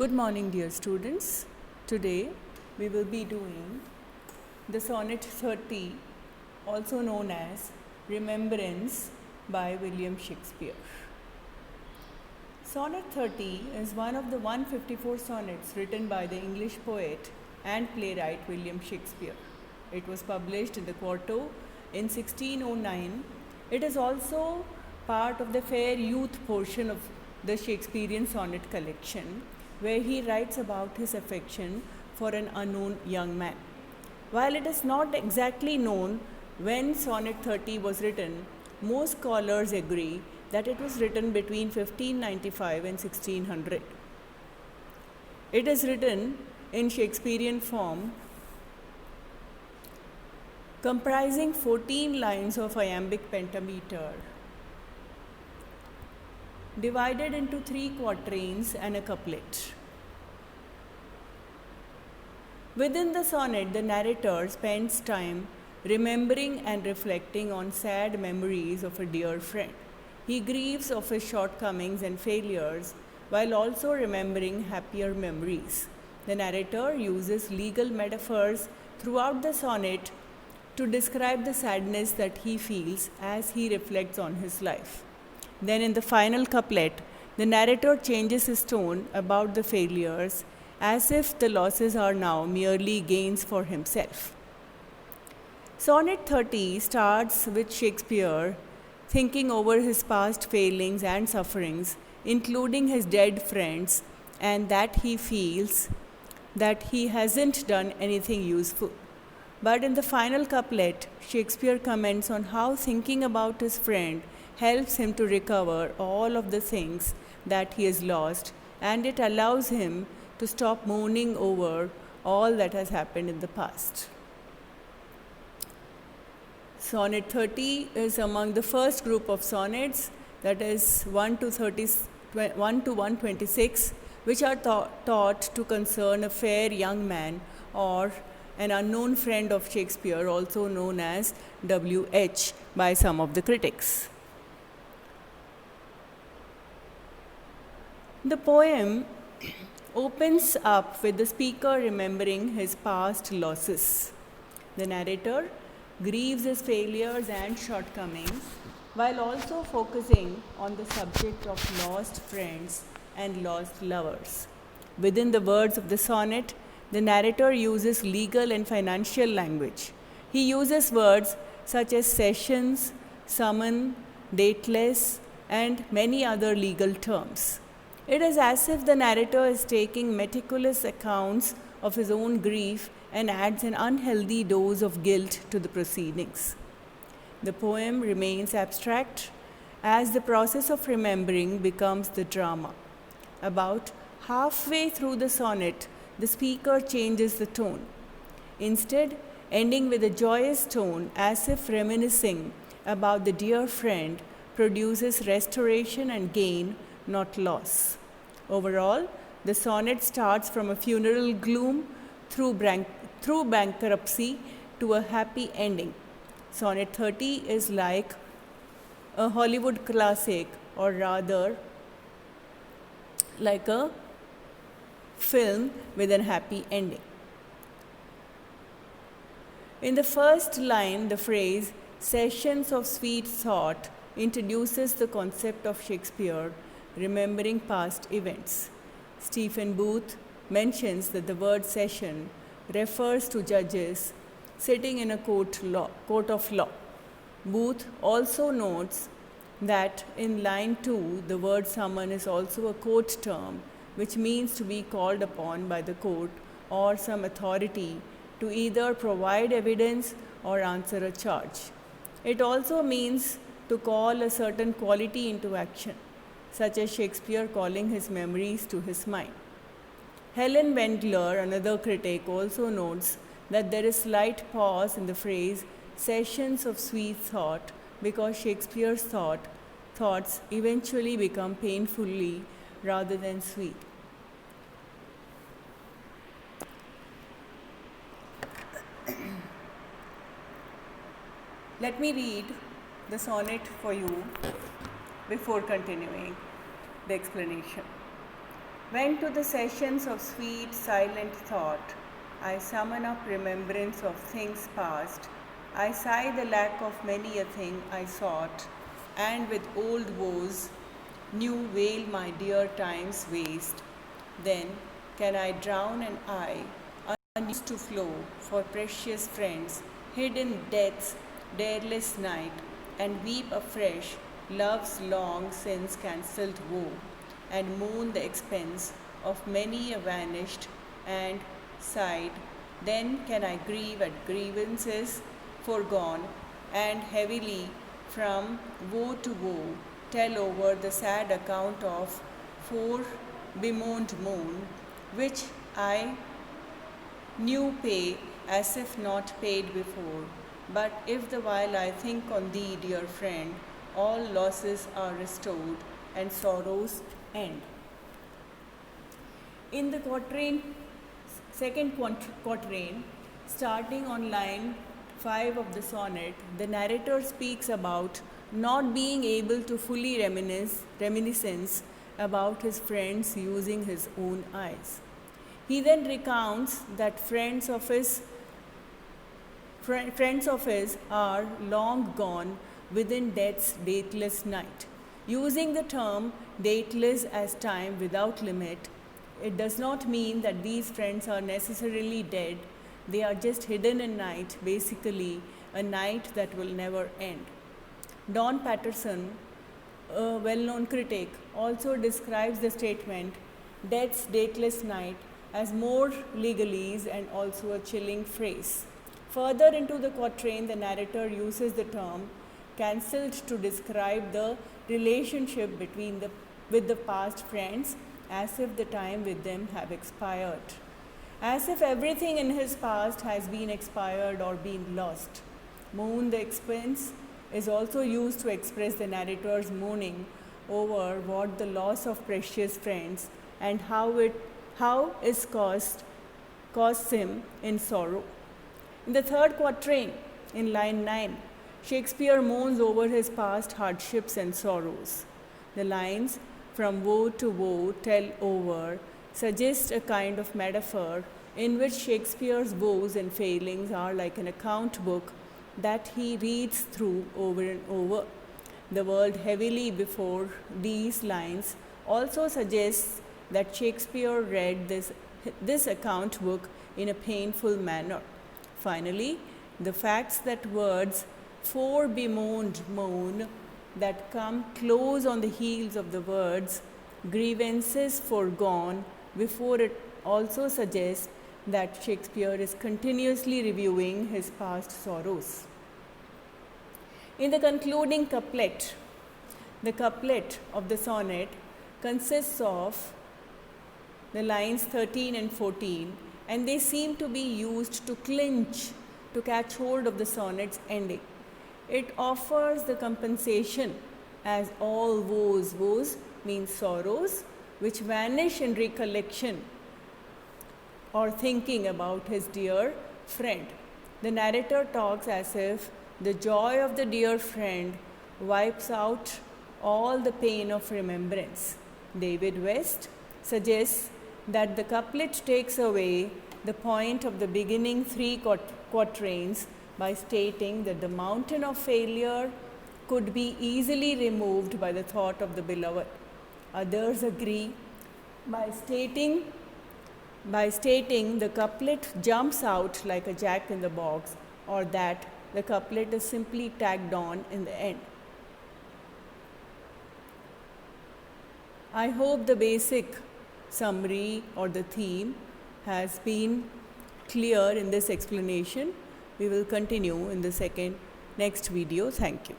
Good morning, dear students. Today we will be doing the Sonnet 30, also known as Remembrance by William Shakespeare. Sonnet 30 is one of the 154 sonnets written by the English poet and playwright William Shakespeare. It was published in the quarto in 1609. It is also part of the fair youth portion of the Shakespearean sonnet collection, where he writes about his affection for an unknown young man. While it is not exactly known when Sonnet 30 was written, most scholars agree that it was written between 1595 and 1600. It is written in Shakespearean form, comprising 14 lines of iambic pentameter, divided into 3 quatrains and a couplet. Within the sonnet, the narrator spends time remembering and reflecting on sad memories of a dear friend. He grieves of his shortcomings and failures while also remembering happier memories. The narrator uses legal metaphors throughout the sonnet to describe the sadness that he feels as he reflects on his life. Then, in the final couplet, the narrator changes his tone about the failures as if the losses are now merely gains for himself. Sonnet 30 starts with Shakespeare thinking over his past failings and sufferings, including his dead friends, and that he feels that he hasn't done anything useful. But in the final couplet, Shakespeare comments on how thinking about his friend helps him to recover all of the things that he has lost, and it allows him to stop mourning over all that has happened in the past. Sonnet 30 is among the first group of sonnets, that is 1 to 126, which are thought to concern a fair young man or an unknown friend of Shakespeare, also known as W.H. by some of the critics. The poem opens up with the speaker remembering his past losses. The narrator grieves his failures and shortcomings while also focusing on the subject of lost friends and lost lovers. Within the words of the sonnet, the narrator uses legal and financial language. He uses words such as sessions, summon, dateless, and many other legal terms. It is as if the narrator is taking meticulous accounts of his own grief and adds an unhealthy dose of guilt to the proceedings. The poem remains abstract as the process of remembering becomes the drama. About halfway through the sonnet, the speaker changes the tone, instead ending with a joyous tone as if reminiscing about the dear friend produces restoration and gain, not loss. Overall, the sonnet starts from a funeral gloom through bankruptcy to a happy ending. Sonnet 30 is like a Hollywood classic, or rather like a film with a happy ending. In the first line, the phrase "sessions of sweet thought" introduces the concept of Shakespeare remembering past events. Stephen Booth mentions that the word session refers to judges sitting in a court of law. Booth also notes that in line 2, the word summon is also a court term, which means to be called upon by the court or some authority to either provide evidence or answer a charge. It also means to call a certain quality into action, such as Shakespeare calling his memories to his mind. Helen Wendler, another critic, also notes that there is slight pause in the phrase "sessions of sweet thought" because Shakespeare's thoughts eventually become painfully rather than sweet. Let me read the sonnet for you before continuing the explanation. When to the sessions of sweet, silent thought I summon up remembrance of things past, I sigh the lack of many a thing I sought, and with old woes new veil my dear time's waste. Then can I drown an eye unused to flow for precious friends, hid in death's dareless night, and weep afresh love's long since cancelled woe, and mourn the expense of many a vanished and sighed. Then can I grieve at grievances foregone, and heavily from woe to woe tell over the sad account of fore bemoaned moan, which I new pay as if not paid before. But if the while I think on thee, dear friend, all losses are restored and sorrows end. In the second quatrain, starting on line 5 of the sonnet, the narrator speaks about not being able to fully reminiscence about his friends using his own eyes. He then recounts that friends of his are long gone within death's dateless night. Using the term dateless as time without limit, it does not mean that these friends are necessarily dead. They are just hidden in night, basically a night that will never end. Don Patterson, a well-known critic, also describes the statement "Death's dateless night" as more legalese and also a chilling phrase. Further into the quatrain, the narrator uses the term cancelled to describe the relationship with the past friends, as if the time with them have expired, as if everything in his past has been expired or been lost. Mourn the expense is also used to express the narrator's mourning over what the loss of precious friends and how it costs him in sorrow. In the third quatrain, in line 9, Shakespeare mourns over his past hardships and sorrows. The lines "from woe to woe tell over" suggest a kind of metaphor in which Shakespeare's woes and failings are like an account book that he reads through over and over. The word "heavily" before these lines also suggests that Shakespeare read this account book in a painful manner. Finally, the facts that words "fore bemoaned moan" that come close on the heels of the words "grievances foregone" before it also suggests that Shakespeare is continuously reviewing his past sorrows. In the concluding couplet, the couplet of the sonnet consists of the lines 13 and 14, and they seem to be used to catch hold of the sonnet's ending. It offers the compensation as all woes means sorrows, which vanish in recollection or thinking about his dear friend. The narrator talks as if the joy of the dear friend wipes out all the pain of remembrance. David West suggests that the couplet takes away the point of the beginning 3 quatrains by stating that the mountain of failure could be easily removed by the thought of the beloved. Others agree by stating the couplet jumps out like a jack in the box, or that the couplet is simply tagged on in the end. I hope the basic summary or the theme has been clear in this explanation. We will continue in the next video. Thank you.